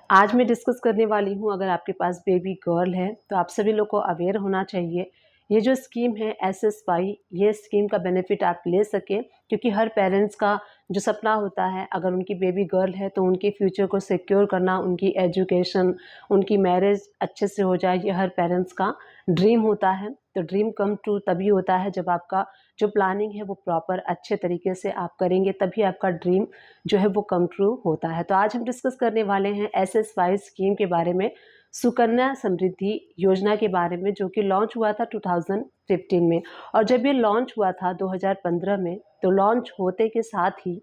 आज मैं डिस्कस करने वाली हूँ, अगर आपके पास बेबी गर्ल है तो आप सभी लोग को अवेयर होना चाहिए। ये जो स्कीम है एसएसवाई, ये स्कीम का बेनिफिट आप ले सकें, क्योंकि हर पेरेंट्स का जो सपना होता है, अगर उनकी बेबी गर्ल है तो उनके फ्यूचर को सिक्योर करना, उनकी एजुकेशन, उनकी मैरिज अच्छे से हो जाए, ये हर पेरेंट्स का ड्रीम होता है। तो ड्रीम कम ट्रू तभी होता है जब आपका जो प्लानिंग है वो प्रॉपर अच्छे तरीके से आप करेंगे, तभी आपका ड्रीम जो है वो कम ट्रू होता है। तो आज हम डिस्कस करने वाले हैं एसएसवाई स्कीम के बारे में, सुकन्या समृद्धि योजना के बारे में, जो कि लॉन्च हुआ था 2015 में। और जब ये लॉन्च हुआ था 2015 में, तो लॉन्च होते के साथ ही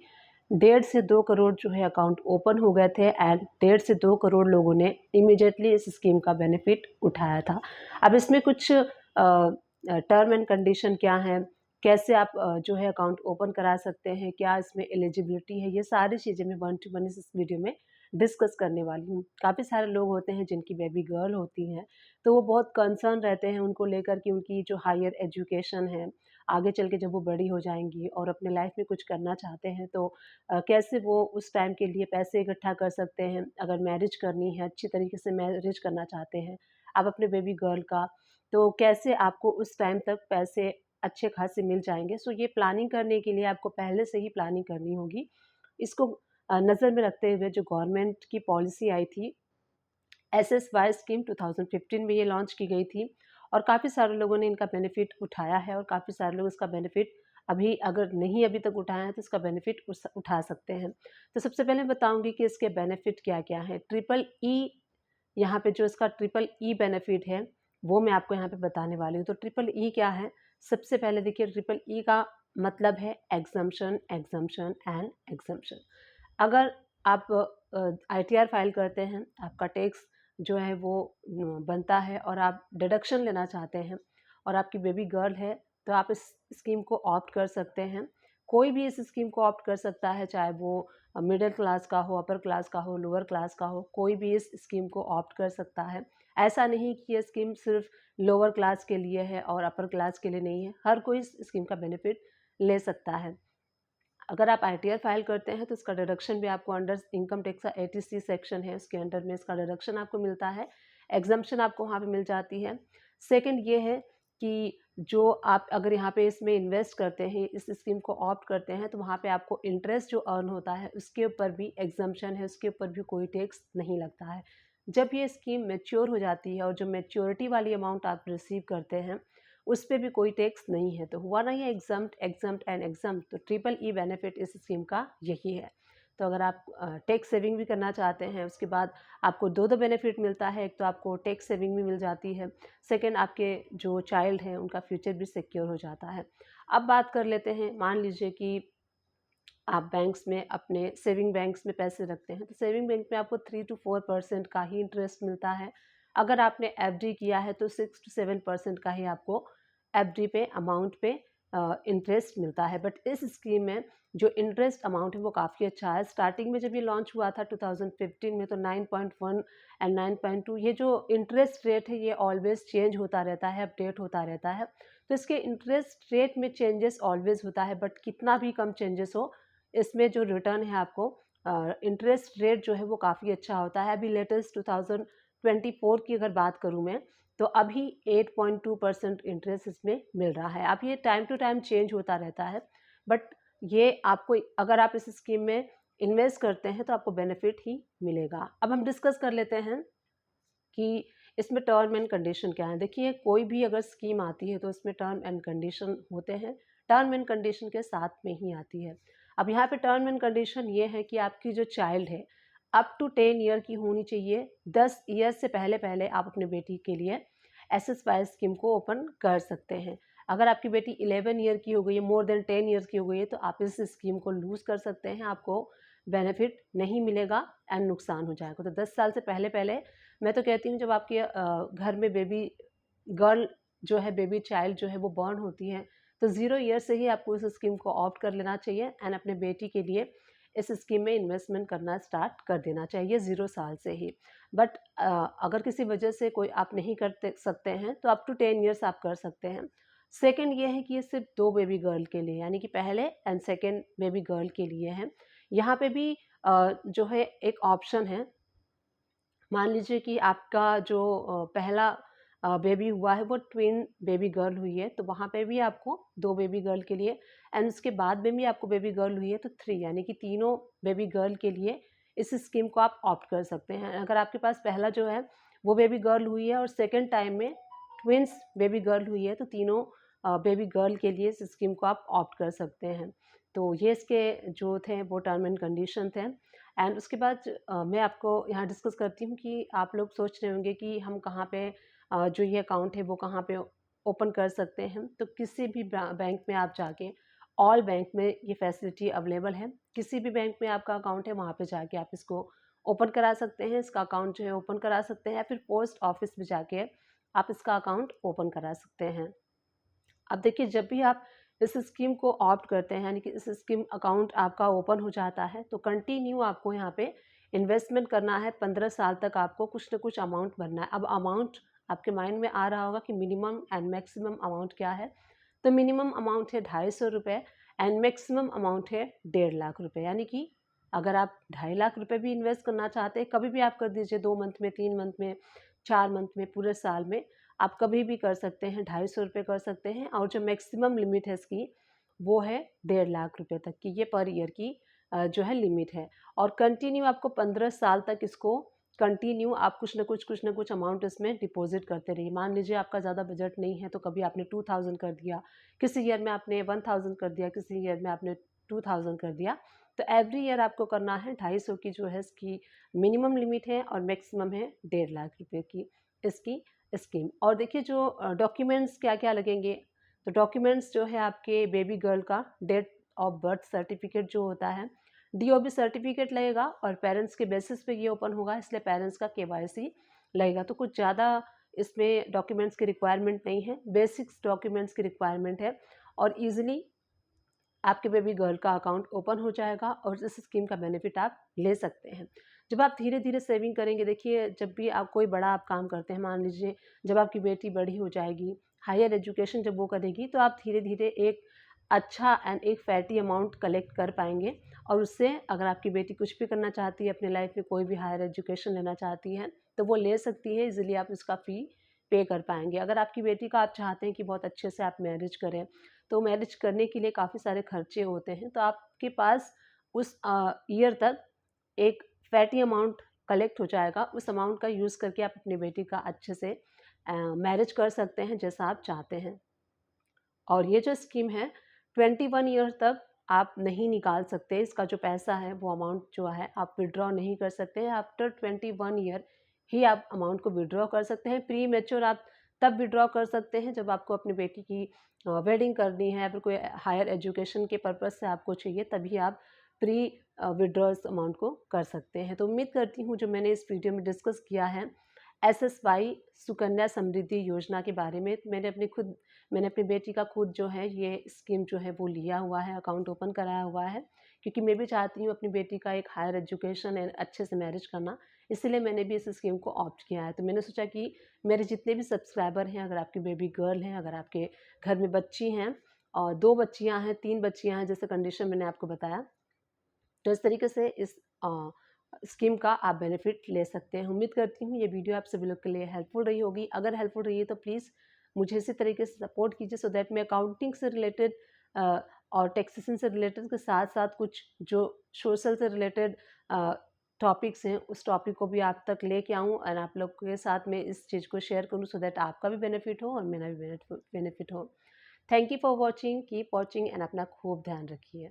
1.5 से 2 करोड़ जो है अकाउंट ओपन हो गए थे एंड 1.5 से 2 करोड़ लोगों ने इमीडिएटली इस स्कीम का बेनिफिट उठाया था। अब इसमें कुछ टर्म एंड कंडीशन क्या है, कैसे आप जो है अकाउंट ओपन करा सकते हैं, क्या इसमें एलिजिबिलिटी है, ये सारी चीज़ें मैं 1 टू 1 इस वीडियो में डिस्कस करने वाली हूँ। काफ़ी सारे लोग होते हैं जिनकी बेबी गर्ल होती हैं, तो वो बहुत कंसर्न रहते हैं उनको लेकर कि उनकी जो हायर एजुकेशन है, आगे चल के जब वो बड़ी हो जाएँगी और अपने लाइफ में कुछ करना चाहते हैं, तो कैसे वो उस टाइम के लिए पैसे इकट्ठा कर सकते हैं। अगर मैरिज करनी है, अच्छी तरीके से मैरिज करना चाहते हैं आप अपने बेबी गर्ल का, तो कैसे आपको उस टाइम तक पैसे अच्छे खासे मिल जाएँगे। सो ये प्लानिंग करने के लिए आपको पहले से ही प्लानिंग करनी होगी। इसको नज़र में रखते हुए जो गवर्नमेंट की पॉलिसी आई थी, एसएसवाई स्कीम 2015 में ये लॉन्च की गई थी और काफ़ी सारे लोगों ने इनका बेनिफिट उठाया है और काफ़ी सारे लोग इसका बेनिफिट अभी अगर नहीं अभी तक उठाए हैं तो इसका बेनिफिट उठा सकते हैं। तो सबसे पहले बताऊँगी कि इसके बेनिफिट क्या-क्या हैं। ट्रिपल ई, यहाँ पे जो इसका ट्रिपल ई बेनिफिट है, वो मैं आपको यहाँ पे बताने वाली हूँ। तो ट्रिपल ई क्या है? सबसे पहले देखिए, ट्रिपल ई का मतलब है एग्ज़म्पशन, एग्ज़म्पशन एंड एग्ज़म्पशन। अगर आप आईटीआर फाइल करते हैं, आपका टैक्स जो है वो बनता है और आप डिडक्शन लेना चाहते हैं और आपकी बेबी गर्ल है, तो आप इस स्कीम को ऑप्ट कर सकते हैं। कोई भी इस स्कीम को ऑप्ट कर सकता है, चाहे वो मिडिल क्लास का हो, अपर क्लास का हो, लोअर क्लास का हो, कोई भी इस स्कीम को ऑप्ट कर सकता है। ऐसा नहीं कि ये स्कीम सिर्फ लोअर क्लास के लिए है और अपर क्लास के लिए नहीं है, हर कोई इस स्कीम का बेनिफिट ले सकता है। अगर आप आईटीआर फाइल करते हैं तो इसका डिडक्शन भी आपको अंडर इनकम टैक्स का 80C सेक्शन है, उसके अंडर में इसका डिडक्शन आपको मिलता है, एग्जम्पशन आपको वहाँ पे मिल जाती है। सेकंड ये है कि जो आप अगर यहाँ पे इसमें इन्वेस्ट करते हैं, इस स्कीम को ऑप्ट करते हैं, तो वहाँ पे आपको इंटरेस्ट जो अर्न होता है उसके ऊपर भी एग्जम्पशन है, उसके ऊपर भी कोई टैक्स नहीं लगता है। जब ये स्कीम मैच्योर हो जाती है और जो मैच्योरिटी वाली अमाउंट आप रिसीव करते हैं उस पे भी कोई टैक्स नहीं है। तो हुआ ना ये एग्जम्प्ट, एग्जम्प्ट एंड एग्जम्प्ट। तो ट्रिपल ई बेनिफिट इस स्कीम का यही है। तो अगर आप टैक्स सेविंग भी करना चाहते हैं, उसके बाद आपको दो बेनिफिट मिलता है। एक तो आपको टैक्स सेविंग भी मिल जाती है, सेकंड आपके जो चाइल्ड हैं उनका फ्यूचर भी सिक्योर हो जाता है। अब बात कर लेते हैं, मान लीजिए कि आप बैंक्स में अपने सेविंग बैंक्स में पैसे रखते हैं, तो सेविंग बैंक में आपको 3 to 4% का ही इंटरेस्ट मिलता है। अगर आपने एफडी किया है तो 6 to 7% का ही आपको एफडी पे अमाउंट पे इंटरेस्ट मिलता है। बट इस स्कीम में जो इंटरेस्ट अमाउंट है वो काफ़ी अच्छा है। स्टार्टिंग में जब ये लॉन्च हुआ था 2015 में, तो 9.1 एंड 9.2, ये जो इंटरेस्ट रेट है ये ऑलवेज चेंज होता रहता है, अपडेट होता रहता है। तो इसके इंटरेस्ट रेट में चेंजेस ऑलवेज होता है, बट कितना भी कम चेंजेस हो, इसमें जो रिटर्न है आपको इंटरेस्ट रेट जो है वो काफ़ी अच्छा होता है। अभी लेटेस्ट 2024 की अगर बात करूँ मैं, तो अभी 8.2% इंटरेस्ट इसमें मिल रहा है। अब ये टाइम टू टाइम चेंज होता रहता है, बट ये आपको, अगर आप इस स्कीम में इन्वेस्ट करते हैं तो आपको बेनिफिट ही मिलेगा। अब हम डिस्कस कर लेते हैं कि इसमें टर्म एंड कंडीशन क्या है। देखिए, कोई भी अगर स्कीम आती है तो इसमें टर्म एंड कंडीशन होते हैं, टर्म एंड कंडीशन के साथ में ही आती है। अब यहाँ पे टर्म एंड कंडीशन ये है कि आपकी जो चाइल्ड है अप टू 10 ईयर की होनी चाहिए। 10 ईयर से पहले पहले आप अपने बेटी के लिए एसएसवाई स्कीम को ओपन कर सकते हैं। अगर आपकी बेटी 11 ईयर की हो गई है, मोर देन 10 ईयर्स की हो गई है, तो आप इस स्कीम को लूज़ कर सकते हैं, आपको बेनिफिट नहीं मिलेगा एंड नुकसान हो जाएगा। तो 10 साल से पहले पहले, मैं तो कहती हूँ, जब आपके घर में बेबी गर्ल जो है, बेबी चाइल्ड जो है वो बॉर्न होती है, तो 0 ईयर से ही आपको इस स्कीम को ऑप्ट कर लेना चाहिए एंड अपने बेटी के लिए इस स्कीम में इन्वेस्टमेंट करना स्टार्ट कर देना चाहिए 0 साल से ही। बट अगर किसी वजह से कोई आप नहीं कर सकते हैं तो अप टू 10 ईयर्स आप कर सकते हैं। सेकंड ये है कि ये सिर्फ 2 बेबी गर्ल के लिए, यानी कि पहले एंड सेकंड बेबी गर्ल के लिए है। यहाँ पे भी जो है एक ऑप्शन है मान लीजिए कि आपका जो पहला बेबी हुआ है वो ट्विन बेबी गर्ल हुई है, तो वहाँ पे भी आपको 2 बेबी गर्ल के लिए, एंड उसके बाद में भी आपको बेबी गर्ल हुई है तो 3, यानी कि तीनों बेबी गर्ल के लिए इस स्कीम को आप ऑप्ट कर सकते हैं। अगर आपके पास पहला जो है वो बेबी गर्ल हुई है और सेकंड टाइम में ट्विन्स बेबी गर्ल हुई है, तो तीनों बेबी गर्ल के लिए इस स्कीम को आप ऑप्ट कर सकते हैं। तो ये इसके जो थे वो टर्म एंड कंडीशन थे। एंड उसके बाद मैं आपको यहाँ डिस्कस करती हूँ कि आप लोग सोच रहे होंगे कि हम कहाँ पे जो ये अकाउंट है वो कहाँ पे ओपन कर सकते हैं। तो किसी भी बैंक में आप जाके, ऑल बैंक में ये फैसिलिटी अवेलेबल है। किसी भी बैंक में आपका अकाउंट है वहाँ पे जाके आप इसको ओपन करा सकते हैं, इसका अकाउंट जो है ओपन करा सकते हैं, या फिर पोस्ट ऑफिस में जाके आप इसका अकाउंट ओपन करा सकते हैं। अब देखिए, जब भी आप इस स्कीम को ऑप्ट करते हैं, यानी कि इस स्कीम अकाउंट आपका ओपन हो जाता है, तो कंटिन्यू आपको यहाँ पे इन्वेस्टमेंट करना है। 15 साल तक आपको कुछ ना कुछ अमाउंट भरना है। अब अमाउंट आपके माइंड में आ रहा होगा कि मिनिमम एंड मैक्सिमम अमाउंट क्या है। तो मिनिमम अमाउंट है 250 रुपये एंड मैक्सिमम अमाउंट है 1.5 लाख रुपये। यानी कि अगर आप 2.5 लाख रुपये भी इन्वेस्ट करना चाहते हैं, कभी भी आप कर दीजिए, 2 मंथ में, 3 मंथ में, 4 मंथ में, पूरे साल में आप कभी भी कर सकते हैं। 250 रुपये कर सकते हैं, और जो मैक्सिमम लिमिट है इसकी वो है 1.5 लाख रुपये तक की। ये पर ईयर की जो है लिमिट है, और कंटिन्यू आपको 15 साल तक इसको कंटिन्यू आप कुछ ना कुछ अमाउंट इसमें डिपॉजिट करते रहिए। मान लीजिए आपका ज़्यादा बजट नहीं है, तो कभी आपने 2000 कर दिया, किसी ईयर में आपने 1000 कर दिया, किसी ईयर में आपने 2000 कर दिया। तो एवरी ईयर आपको करना है 250 की जो है इसकी मिनिमम लिमिट है, और मैक्सिमम है 1.5 लाख रुपये की इसकी स्कीम। और देखिए, जो डॉक्यूमेंट्स क्या क्या लगेंगे, तो डॉक्यूमेंट्स जो है आपके बेबी गर्ल का डेट ऑफ बर्थ सर्टिफिकेट जो होता है, डीओबी सर्टिफिकेट लगेगा, और पेरेंट्स के बेसिस पे ये ओपन होगा, इसलिए पेरेंट्स का केवाईसी लगेगा। तो कुछ ज़्यादा इसमें डॉक्यूमेंट्स की रिक्वायरमेंट नहीं है, बेसिक्स डॉक्यूमेंट्स की रिक्वायरमेंट है, और ईजिली आपके बेबी गर्ल का अकाउंट ओपन हो जाएगा, और इस स्कीम का बेनिफिट आप ले सकते हैं। जब आप धीरे धीरे सेविंग करेंगे, देखिए, जब भी आप कोई बड़ा आप काम करते हैं, मान लीजिए जब आपकी बेटी बड़ी हो जाएगी, हायर एजुकेशन जब वो करेगी, तो आप धीरे धीरे एक अच्छा एंड एक फैटी अमाउंट कलेक्ट कर पाएंगे, और उससे अगर आपकी बेटी कुछ भी करना चाहती है अपनी लाइफ में, कोई भी हायर एजुकेशन लेना चाहती है, तो वो ले सकती है इजीली, आप उसका फ़ी पे कर पाएंगे। अगर आपकी बेटी का आप चाहते हैं कि बहुत अच्छे से आप मैरिज करें, तो मैरिज करने के लिए काफ़ी सारे खर्चे होते हैं, तो आपके पास उस ईयर तक एक फैटी अमाउंट कलेक्ट हो जाएगा। उस अमाउंट का यूज़ करके आप अपनी बेटी का अच्छे से मैरिज कर सकते हैं जैसा आप चाहते हैं। और ये जो स्कीम है, 21 ईयर तक आप नहीं निकाल सकते, इसका जो पैसा है वो अमाउंट जो है आप विड्रॉ नहीं कर सकते हैं। आफ्टर 21 ईयर ही आप अमाउंट को विड्रॉ कर सकते हैं। प्री मैच्योर आप तब विड्रॉ कर सकते हैं जब आपको अपनी बेटी की वेडिंग करनी है, या फिर कोई हायर एजुकेशन के पर्पज़ से आपको चाहिए, तभी आप प्री विड्रॉ इस अमाउंट को कर सकते हैं। तो उम्मीद करती हूँ जो मैंने इस वीडियो में डिस्कस किया है एसएसवाई सुकन्या समृद्धि योजना के बारे में, मैंने अपनी बेटी का खुद जो है ये स्कीम जो है वो लिया हुआ है, अकाउंट ओपन कराया हुआ है, क्योंकि मैं भी चाहती हूँ अपनी बेटी का एक हायर एजुकेशन एंड अच्छे से मैरिज करना, इसलिए मैंने भी इस स्कीम को ऑप्ट किया है। तो मैंने सोचा कि मेरे जितने भी सब्सक्राइबर हैं, अगर आपकी बेबी गर्ल हैं, अगर आपके घर में बच्ची हैं, और 2 बच्चियाँ हैं, 3 बच्चियाँ हैं, जैसे कंडीशन मैंने आपको बताया, तो इस तरीके से इस स्कीम का आप बेनिफिट ले सकते हैं। उम्मीद करती हूँ ये वीडियो आप सभी लोग के लिए हेल्पफुल रही होगी। अगर हेल्पफुल रही है तो प्लीज़ मुझे इसी तरीके से सपोर्ट कीजिए, सो दैट मैं अकाउंटिंग से रिलेटेड और टैक्सेशन से रिलेटेड के साथ साथ कुछ जो सोशल से रिलेटेड टॉपिक्स हैं, उस टॉपिक को भी आप तक लेके आऊँ, और आप लोग के साथ में इस चीज़ को शेयर करूँ, सो दैट आपका भी बेनिफिट हो और मेरा भी बेनिफिट हो। Thank you for watching, keep watching, and अपना खूब ध्यान रखिए।